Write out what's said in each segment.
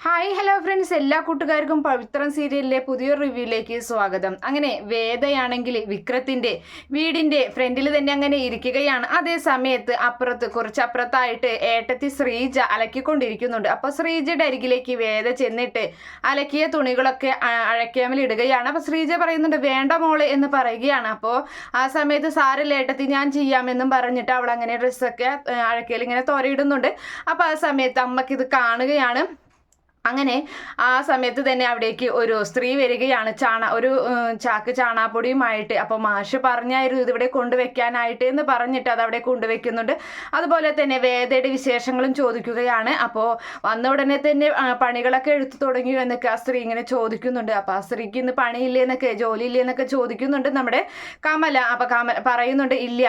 Hi hello friends, എല്ലാ കൂട്ടുകാർക്കും പവിത്രം സീരിയലിലെ പുതിയൊരു റിവ്യൂയിലേക്ക് സ്വാഗതം. അങ്ങനെ വേദയാണെങ്കിൽ വിക്രത്തിന്റെ വീടിന്റെ ഫ്രണ്ടിൽ തന്നെ അങ്ങനെ ഇരിക്കുകയാണ്. അതേ സമയത്ത് കുറച്ചപ്പുറത്തായിട്ട് ഏട്ടത്തി ശ്രീജ അലക്കിക്കൊണ്ടിരിക്കുന്നുണ്ട്. അപ്പോൾ ശ്രീജയുടെ അരികിലേക്ക് വേദ ചെന്നിട്ട് അലക്കിയ തുണികളൊക്കെ അഴക്കാമിൽ ഇടുകയാണ്. അപ്പോൾ ശ്രീജ പറയുന്നുണ്ട് വേണ്ട മോള് എന്ന് പറയുകയാണ്. അപ്പോൾ ആ സമയത്ത് സാരല്ല ഏട്ടത്തി, ഞാൻ ചെയ്യാമെന്നും പറഞ്ഞിട്ട് അവൾ അങ്ങനെ ഡ്രസ്സൊക്കെ അഴക്കയിൽ ഇങ്ങനെ തോരയിടുന്നുണ്ട്. അപ്പോൾ ആ സമയത്ത് അമ്മക്ക് ഇത് കാണുകയാണ്. അങ്ങനെ ആ സമയത്ത് തന്നെ അവിടേക്ക് ഒരു സ്ത്രീ വരികയാണ്, ഒരു ചാക്ക് ചാണാപ്പൊടിയുമായിട്ട്. അപ്പോൾ മാഷ് പറഞ്ഞായിരുന്നു ഇതിവിടെ കൊണ്ടുവയ്ക്കാനായിട്ട് എന്ന് പറഞ്ഞിട്ട് അത് അവിടെ കൊണ്ടുവയ്ക്കുന്നുണ്ട്. അതുപോലെ തന്നെ വേദയുടെ വിശേഷങ്ങളും ചോദിക്കുകയാണ്. അപ്പോൾ വന്ന ഉടനെ തന്നെ പണികളൊക്കെ എടുത്തു തുടങ്ങിയോ എന്നൊക്കെ ആ സ്ത്രീ ഇങ്ങനെ ചോദിക്കുന്നുണ്ട്. അപ്പോൾ ആ സ്ത്രീക്ക് ഇന്ന് പണിയില്ലേ എന്നൊക്കെ, ജോലിയില്ലേ എന്നൊക്കെ ചോദിക്കുന്നുണ്ട് നമ്മുടെ കമല. അപ്പോൾ കമല പറയുന്നുണ്ട് ഇല്ല,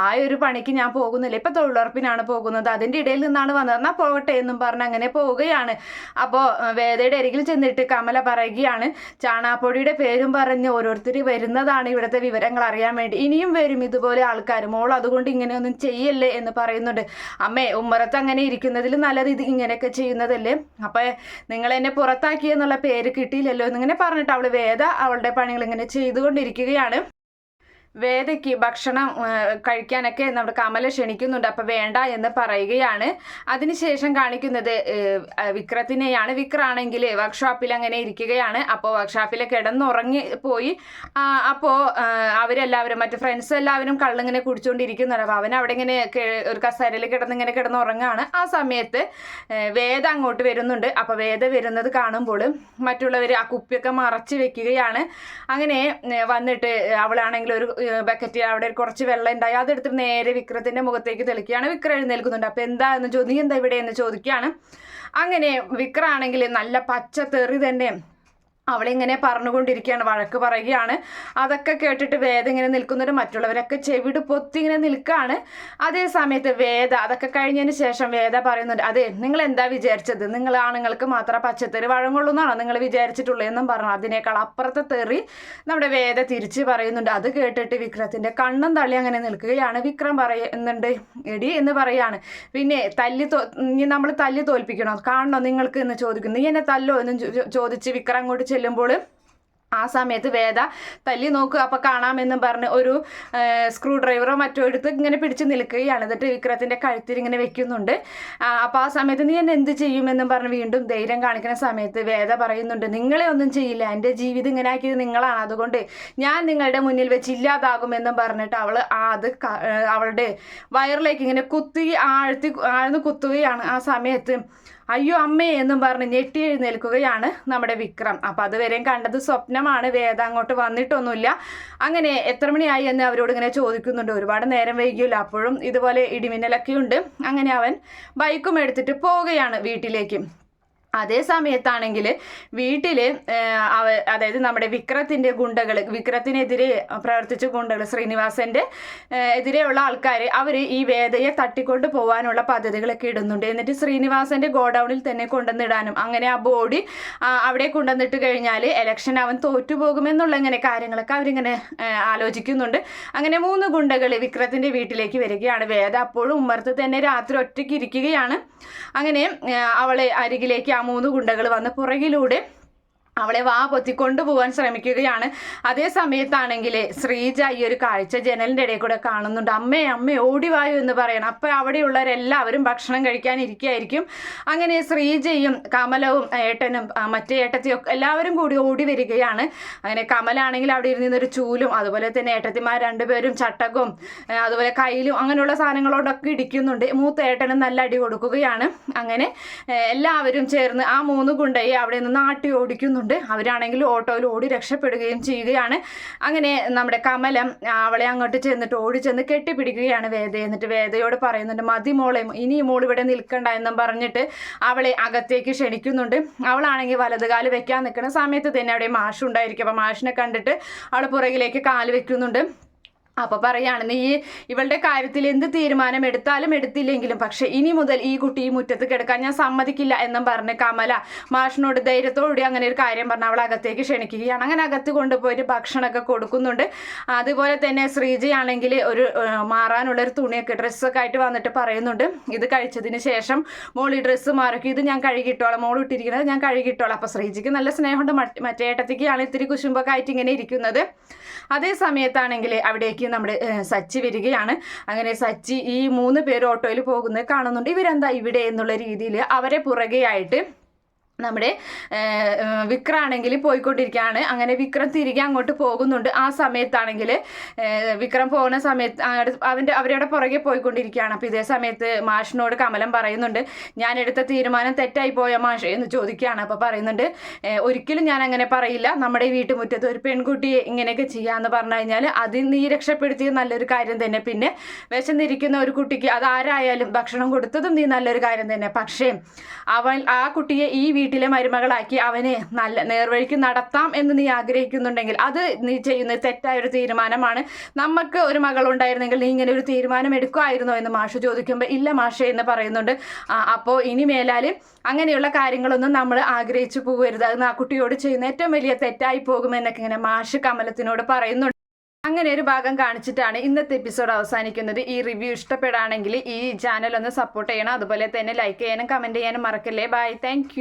ആ ഒരു പണിക്ക് ഞാൻ പോകുന്നില്ല, ഇപ്പം തൊഴിലുറപ്പിനാണ് പോകുന്നത്, അതിൻ്റെ ഇടയിൽ നിന്നാണ് വന്നത്, എന്നാൽ പോകട്ടെ എന്നും പറഞ്ഞ് അങ്ങനെ പോവുകയാണ്. അപ്പോൾ വേദയുടെ അരികിൽ ചെന്നിട്ട് കമല പറയുകയാണ്, ചാണാപ്പൊടിയുടെ പേരും പറഞ്ഞ് ഓരോരുത്തർ വരുന്നതാണ് ഇവിടുത്തെ വിവരങ്ങൾ അറിയാൻ വേണ്ടി, ഇനിയും വരും ഇതുപോലെ ആൾക്കാർ, മോൾ അതുകൊണ്ട് ഇങ്ങനെയൊന്നും ചെയ്യല്ലേ എന്ന് പറയുന്നുണ്ട്. അമ്മേ, ഉമ്മറത്ത് അങ്ങനെ ഇരിക്കുന്നതിൽ നല്ലത് ഇത് ഇങ്ങനെയൊക്കെ ചെയ്യുന്നതല്ലേ, അപ്പം നിങ്ങൾ എന്നെ പുറത്താക്കിയെന്നുള്ള പേര് കിട്ടിയില്ലല്ലോ എന്നിങ്ങനെ പറഞ്ഞിട്ട് വേദ അവളുടെ പണികൾ ഇങ്ങനെ ചെയ്തുകൊണ്ടിരിക്കുകയാണ്. വേദയ്ക്ക് ഭക്ഷണം കഴിക്കാനൊക്കെ നമ്മുടെ കമല ക്ഷണിക്കുന്നുണ്ട്. അപ്പം വേണ്ട എന്ന് പറയുകയാണ്. അതിനുശേഷം കാണിക്കുന്നത് വിക്രത്തിനെയാണ്. വിക്രാണെങ്കിൽ വർക്ക്ഷോപ്പിൽ അങ്ങനെ ഇരിക്കുകയാണ്. അപ്പോൾ വർക്ക്ഷോപ്പിൽ കിടന്നുറങ്ങി പോയി. അപ്പോൾ അവരെല്ലാവരും മറ്റു ഫ്രണ്ട്സ് എല്ലാവരും കള്ളിങ്ങനെ കുടിച്ചുകൊണ്ടിരിക്കുന്നുണ്ട്. അപ്പോൾ അവൻ അവിടെ ഇങ്ങനെ ഒരു കസേരയിൽ കിടന്നിങ്ങനെ കിടന്നുറങ്ങുകയാണ്. ആ സമയത്ത് വേദ അങ്ങോട്ട് വരുന്നുണ്ട്. അപ്പോൾ വേദ വരുന്നത് കാണുമ്പോൾ മറ്റുള്ളവർ ആ കുപ്പിയൊക്കെ മറച്ച് വെക്കുകയാണ്. അങ്ങനെ വന്നിട്ട് അവളാണെങ്കിൽ ഒരു ബക്കറ്റ്, അവിടെ കുറച്ച് വെള്ളം ഉണ്ടായി, അതെടുത്തിട്ട് നേരെ വിക്രത്തിന്റെ മുഖത്തേക്ക് തെളിക്കുകയാണ്. വിക്രം എഴുന്നേൽക്കുന്നുണ്ട്. അപ്പൊ എന്താ എന്ന് നീ എന്താ ഇവിടെ എന്ന് ചോദിക്കുകയാണ്. അങ്ങനെ വിക്രാണെങ്കിൽ നല്ല പച്ച തെറി തന്നെ അവളിങ്ങനെ പറഞ്ഞുകൊണ്ടിരിക്കുകയാണ്, വഴക്ക് പറയുകയാണ്. അതൊക്കെ കേട്ടിട്ട് വേദ ഇങ്ങനെ നിൽക്കുന്നുണ്ട്. മറ്റുള്ളവരൊക്കെ ചെവിട് പൊത്തി ഇങ്ങനെ നിൽക്കുകയാണ്. അതേ സമയത്ത് വേദ അതൊക്കെ കഴിഞ്ഞതിന് ശേഷം വേദ പറയുന്നുണ്ട്, അതെ നിങ്ങൾ എന്താ വിചാരിച്ചത്, നിങ്ങൾ ആണുങ്ങൾക്ക് മാത്രം പച്ചത്തെറി വഴങ്ങുള്ളൂന്നാണോ നിങ്ങൾ വിചാരിച്ചിട്ടുള്ളത് എന്നും പറഞ്ഞു അതിനേക്കാൾ അപ്പുറത്തെ തെറി നമ്മുടെ വേദ തിരിച്ച് പറയുന്നുണ്ട്. അത് കേട്ടിട്ട് വിക്രത്തിന്റെ കണ്ണും തള്ളി അങ്ങനെ നിൽക്കുകയാണ്. വിക്രം പറയുന്നുണ്ട്, എടി എന്ന് പറയാണ്, പിന്നെ നമ്മൾ തല്ലി തോൽപ്പിക്കണോ, കാണണോ നിങ്ങൾക്ക് എന്ന് ചോദിക്കുന്നു. നീ എന്നെ തല്ലോ എന്ന് ചോദിച്ച് വിക്രം അങ്ങോട്ട് ചെല്ലുമ്പോൾ ആ സമയത്ത് വേദ തല്ലി നോക്കുക, അപ്പോൾ കാണാമെന്നും പറഞ്ഞ് ഒരു സ്ക്രൂ ഡ്രൈവറോ മറ്റോ എടുത്ത് ഇങ്ങനെ പിടിച്ച് നിൽക്കുകയാണ്. എന്നിട്ട് വിക്രത്തിൻ്റെ കഴുത്തിൽ ഇങ്ങനെ വെക്കുന്നുണ്ട്. അപ്പോൾ ആ സമയത്ത് നീ എന്നെ എന്ത് ചെയ്യുമെന്നും പറഞ്ഞ് വീണ്ടും ധൈര്യം കാണിക്കുന്ന സമയത്ത് വേദ പറയുന്നുണ്ട്, നിങ്ങളെ ഒന്നും ചെയ്യില്ല, എൻ്റെ ജീവിതം ഇങ്ങനെ ആക്കിയത് നിങ്ങളാണ്, അതുകൊണ്ട് ഞാൻ നിങ്ങളുടെ മുന്നിൽ വെച്ച് ഇല്ലാതാകുമെന്നും പറഞ്ഞിട്ട് അവളുടെ വയറിലേക്ക് ഇങ്ങനെ ആഴ്ന്ന് കുത്തുകയാണ്. ആ സമയത്ത് അയ്യോ അമ്മേ എന്നും പറഞ്ഞ് ഞെട്ടി എഴുന്നേൽക്കുകയാണ് നമ്മുടെ വിക്രം. അപ്പം അതുവരെയും കണ്ടത് സ്വപ്നമാണ്, വേദ അങ്ങോട്ട് വന്നിട്ടൊന്നുമില്ല. അങ്ങനെ എത്ര മണിയായി എന്ന് അവരോട് ഇങ്ങനെ ചോദിക്കുന്നുണ്ട്. ഒരുപാട് നേരം വൈകിയില്ല, അപ്പോഴും ഇതുപോലെ ഇടിമിന്നലൊക്കെ ഉണ്ട്. അങ്ങനെ അവൻ ബൈക്കും എടുത്തിട്ട് പോവുകയാണ് വീട്ടിലേക്ക്. അതേ സമയത്താണെങ്കിൽ വീട്ടിൽ അതായത് നമ്മുടെ വിക്രത്തിനെതിരെ പ്രവർത്തിച്ച ഗുണ്ടകൾ, ശ്രീനിവാസന്റെ എതിരെയുള്ള ആൾക്കാർ, അവർ ഈ വേദയെ തട്ടിക്കൊണ്ട് പോകാനുള്ള പദ്ധതികളൊക്കെ ഇടുന്നുണ്ട്. എന്നിട്ട് ശ്രീനിവാസന്റെ ഗോഡൌണിൽ തന്നെ കൊണ്ടുവന്നിടാനും, അങ്ങനെ ആ ബോഡി അവിടെ കൊണ്ടുവന്നിട്ട് കഴിഞ്ഞാൽ ഇലക്ഷൻ അവൻ തോറ്റുപോകുമെന്നുള്ള ഇങ്ങനെ കാര്യങ്ങളൊക്കെ അവരിങ്ങനെ ആലോചിക്കുന്നുണ്ട്. അങ്ങനെ 3 ഗുണ്ടകൾ വിക്രത്തിന്റെ വീട്ടിലേക്ക് വരികയാണ്. വേദ അപ്പോഴും ഉമ്മർത്ത് തന്നെ രാത്രി ഒറ്റയ്ക്ക് ഇരിക്കുകയാണ്. അങ്ങനെ അവളെ അരികിലേക്ക് 3 ഗുണ്ടകൾ വന്ന് പുറകിലൂടെ അവളെ പൊത്തിക്കൊണ്ടുപോകാൻ ശ്രമിക്കുകയാണ്. അതേ സമയത്താണെങ്കിൽ ശ്രീജ ഈ ഒരു കാഴ്ച ജനലിൻ്റെ ഇടയിൽ കൂടെ കാണുന്നുണ്ട്. അമ്മേ ഓടിവായു എന്ന് പറയണം. അപ്പോൾ അവിടെയുള്ളവരെല്ലാവരും ഭക്ഷണം കഴിക്കാൻ ഇരിക്കുകയായിരിക്കും. അങ്ങനെ ശ്രീജയും കമലവും ഏട്ടനും മറ്റേ ഏട്ടത്തിയും എല്ലാവരും കൂടി ഓടി വരികയാണ്. അങ്ങനെ കമലാണെങ്കിൽ അവിടെ ഇരുന്നൊരു ചൂലും, അതുപോലെ തന്നെ ഏട്ടത്തിമാർ 2 പേരും ചട്ടകവും അതുപോലെ കയ്യിലും അങ്ങനെയുള്ള സാധനങ്ങളോടൊക്കെ ഇടിക്കുന്നുണ്ട്. മൂത്ത ഏട്ടനും നല്ല അടി കൊടുക്കുകയാണ്. അങ്ങനെ എല്ലാവരും ചേർന്ന് ആ 3 ഗുണ്ടയെ അവിടെ നിന്ന് നാട്ടി ഓടിക്കുന്നുണ്ട്. അവരാണെങ്കിൽ ഓട്ടോയിൽ ഓടി രക്ഷപ്പെടുകയും ചെയ്യുകയാണ്. അങ്ങനെ നമ്മുടെ കമലം അവളെ അങ്ങോട്ട് ചെന്നിട്ട് ഓടി ചെന്ന് കെട്ടിപ്പിടിക്കുകയാണ് വേദയെ. എന്നിട്ട് വേദയോട് പറയുന്നുണ്ട്, മതി മോളെ, ഇനി മോൾ ഇവിടെ നിൽക്കണ്ട എന്നും പറഞ്ഞിട്ട് അവളെ അകത്തേക്ക് ക്ഷണിക്കുന്നുണ്ട്. അവളാണെങ്കിൽ വലതുകാല് വെക്കാൻ നിൽക്കുന്ന സമയത്ത് തന്നെ അവിടെ മാഷുണ്ടായിരിക്കും. അപ്പോൾ മാഷിനെ കണ്ടിട്ട് അവൾ പുറകിലേക്ക് കാല് വെക്കുന്നുണ്ട്. അപ്പോൾ പറയാണ്, നീ ഇവളുടെ കാര്യത്തിൽ എന്ത് തീരുമാനം എടുത്താലും എടുത്തില്ലെങ്കിലും പക്ഷെ ഇനി മുതൽ ഈ കുട്ടി ഈ മുറ്റത്ത് കിടക്കാൻ ഞാൻ സമ്മതിക്കില്ല എന്നും പറഞ്ഞ് കമല മാഷിനോട് ധൈര്യത്തോടെ അങ്ങനെ ഒരു കാര്യം പറഞ്ഞ് അവൾ അകത്തേക്ക് ക്ഷണിക്കുകയാണ്. അങ്ങനെ അകത്ത് കൊണ്ടുപോയിട്ട് ഭക്ഷണമൊക്കെ കൊടുക്കുന്നുണ്ട്. അതുപോലെ തന്നെ ശ്രീജയാണെങ്കിൽ ഒരു മാറാനുള്ളൊരു തുണിയൊക്കെ ഡ്രസ്സൊക്കെ ആയിട്ട് വന്നിട്ട് പറയുന്നുണ്ട്, ഇത് കഴിച്ചതിന് ശേഷം മോൾ ഈ ഡ്രസ്സ് മാറിക്കും, ഇത് ഞാൻ കഴുകിയിട്ടോളാം, മോൾ ഇട്ടിരിക്കുന്നത് ഞാൻ കഴുകിയിട്ടോളാം. അപ്പോൾ ശ്രീജിക്ക് നല്ല സ്നേഹമുണ്ട്, മറ്റേ ഏട്ടത്തിക്കാണ് ഇത്തിരി കുശുമ്പൊക്കെ ആയിട്ട് ഇങ്ങനെ ഇരിക്കുന്നത്. അതേ സമയത്താണെങ്കിൽ അവിടേക്ക് നമ്മുടെ സച്ചി വരികയാണ്. അങ്ങനെ സച്ചി ഈ 3 പേര് ഓട്ടോയിൽ പോകുന്നത് കാണുന്നുണ്ട്. ഇവരെന്താ ഇവിടെ എന്നുള്ള രീതിയിൽ അവരെ പുറകെയായിട്ട് നമ്മുടെ വിക്രാണെങ്കിൽ പോയിക്കൊണ്ടിരിക്കുകയാണ്. അങ്ങനെ വിക്രം തിരികെ അങ്ങോട്ട് പോകുന്നുണ്ട്. ആ സമയത്താണെങ്കിൽ വിക്രം പോകുന്ന സമയത്ത് അവരുടെ പുറകെ പോയിക്കൊണ്ടിരിക്കുകയാണ്. അപ്പോൾ ഇതേ സമയത്ത് മാഷിനോട് കമലം പറയുന്നുണ്ട്, ഞാൻ എടുത്ത തീരുമാനം തെറ്റായി പോയ മാഷ് എന്ന് ചോദിക്കുകയാണ്. അപ്പോൾ പറയുന്നുണ്ട്, ഒരിക്കലും ഞാൻ അങ്ങനെ പറയില്ല, നമ്മുടെ വീട്ടുമുറ്റത്ത് ഒരു പെൺകുട്ടിയെ ഇങ്ങനെയൊക്കെ ചെയ്യാമെന്ന് പറഞ്ഞു കഴിഞ്ഞാൽ അതിൽ നീ രക്ഷപ്പെടുത്തിയത് നല്ലൊരു കാര്യം തന്നെ. പിന്നെ വിശന്നിരിക്കുന്ന ഒരു കുട്ടിക്ക് അതാരായാലും ഭക്ഷണം കൊടുത്തതും നീ നല്ലൊരു കാര്യം തന്നെ. പക്ഷേ ആ കുട്ടിയെ ഈ വീട്ടിലെ മരുമകളാക്കി അവനെ നല്ല നേർവഴിക്ക് നടത്താം എന്ന് നീ ആഗ്രഹിക്കുന്നുണ്ടെങ്കിൽ അത് നീ ചെയ്യുന്നത് തെറ്റായൊരു തീരുമാനമാണ്. നമുക്ക് ഒരു മകളുണ്ടായിരുന്നെങ്കിൽ നീ ഇങ്ങനെ ഒരു തീരുമാനം എടുക്കുമായിരുന്നോ എന്ന് മാഷ് ചോദിക്കുമ്പോൾ ഇല്ല മാഷേ എന്ന് പറയുന്നുണ്ട്. അപ്പോൾ ഇനി മേലാൽ അങ്ങനെയുള്ള കാര്യങ്ങളൊന്നും നമ്മൾ ആഗ്രഹിച്ചു പോകരുത്, അത് ആ കുട്ടിയോട് ചെയ്യുന്ന ഏറ്റവും വലിയ തെറ്റായി പോകുമെന്നൊക്കെ ഇങ്ങനെ മാഷ് കമലത്തിനോട് പറയുന്നുണ്ട്. അങ്ങനെ ഒരു ഭാഗം കാണിച്ചിട്ടാണ് ഇന്നത്തെ എപ്പിസോഡ് അവസാനിക്കുന്നത്. ഈ റിവ്യൂ ഇഷ്ടപ്പെടുകയാണെങ്കിൽ ഈ ചാനൽ ഒന്ന് സപ്പോർട്ട് ചെയ്യണം. അതുപോലെ തന്നെ ലൈക്ക് ചെയ്യാനും കമൻറ്റ് ചെയ്യാനും മറക്കല്ലേ. By, thank